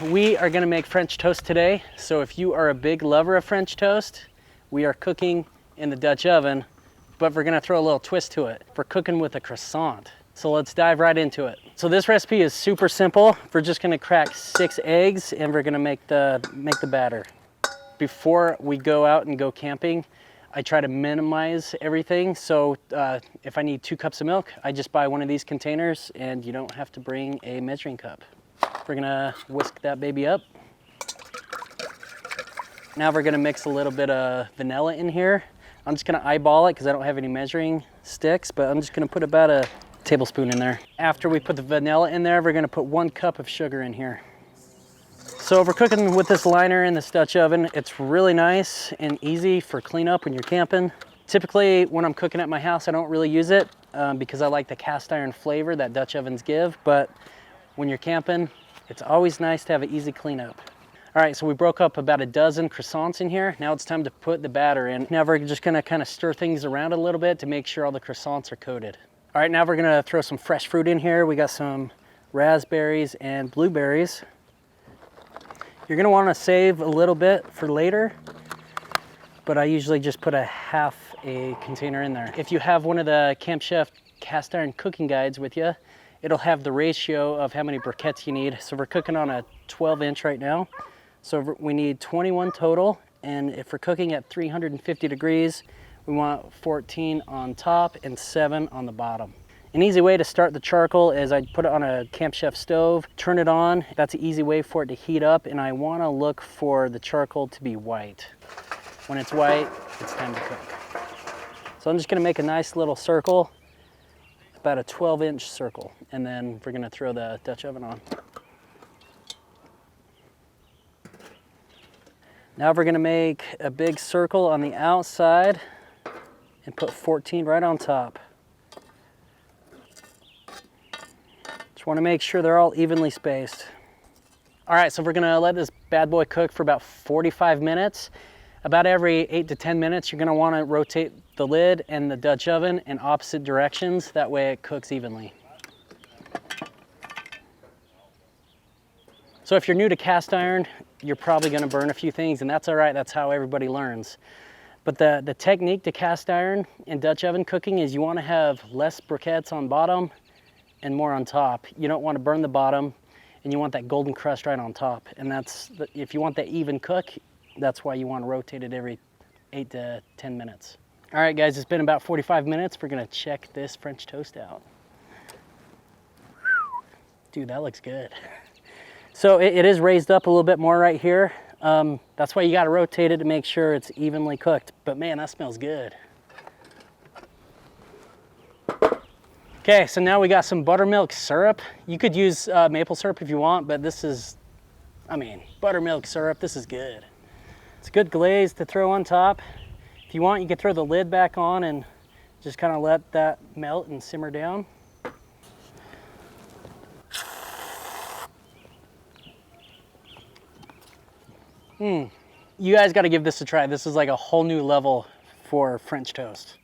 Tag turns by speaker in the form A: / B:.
A: we are gonna make French toast today. So if you are a big lover of French toast, we are cooking in the Dutch oven, but we're gonna throw a little twist to it. We're cooking with a croissant. So let's dive right into it. So this recipe is super simple. We're just gonna crack 6 eggs and we're gonna make the batter. Before we go out and go camping, I try to minimize everything. So if I need 2 cups of milk, I just buy one of these containers and you don't have to bring a measuring cup. We're gonna whisk that baby up. Now we're gonna mix a little bit of vanilla in here. I'm just gonna eyeball it because I don't have any measuring sticks, but I'm just gonna put about a tablespoon in there. After we put the vanilla in there, we're gonna put 1 cup of sugar in here. So if we're cooking with this liner in this Dutch oven, it's really nice and easy for cleanup when you're camping. Typically, when I'm cooking at my house, I don't really use it because I like the cast iron flavor that Dutch ovens give, but when you're camping, it's always nice to have an easy cleanup. All right, so we broke up about a dozen croissants in here. Now it's time to put the batter in. Now we're just gonna kind of stir things around a little bit to make sure all the croissants are coated. All right, now we're gonna throw some fresh fruit in here. We got some raspberries and blueberries. You're gonna wanna save a little bit for later, but I usually just put a half a container in there. If you have one of the Camp Chef cast iron cooking guides with you, it'll have the ratio of how many briquettes you need. So we're cooking on a 12-inch right now. So we need 21 total, and if we're cooking at 350 degrees, we want 14 on top and 7 on the bottom. An easy way to start the charcoal is I put it on a Camp Chef stove, turn it on. That's an easy way for it to heat up, and I want to look for the charcoal to be white. When it's white, it's time to cook. So I'm just going to make a nice little circle, about a 12-inch circle, and then we're going to throw the Dutch oven on. Now we're going to make a big circle on the outside and put 14 right on top. Just want to make sure they're all evenly spaced. All right, so we're gonna let this bad boy cook for about 45 minutes. About every 8 to 10 minutes, you're gonna wanna rotate the lid and the Dutch oven in opposite directions. That way it cooks evenly. So if you're new to cast iron, you're probably gonna burn a few things, and that's all right, that's how everybody learns. But the technique to cast iron and Dutch oven cooking is you wanna have less briquettes on bottom and more on top. You don't want to burn the bottom, and you want that golden crust right on top. And if you want that even cook, that's why you want to rotate it every 8 to 10 minutes. All right, guys, it's been about 45 minutes. We're gonna check this French toast out. Dude, that looks good. So it is raised up a little bit more right here. That's why you got to rotate it to make sure it's evenly cooked. But man, that smells good. Okay, so now we got some buttermilk syrup. You could use maple syrup if you want, but this is, buttermilk syrup, this is good. It's a good glaze to throw on top. If you want, you could throw the lid back on and just kind of let that melt and simmer down. You guys got to give this a try. This is like a whole new level for French toast.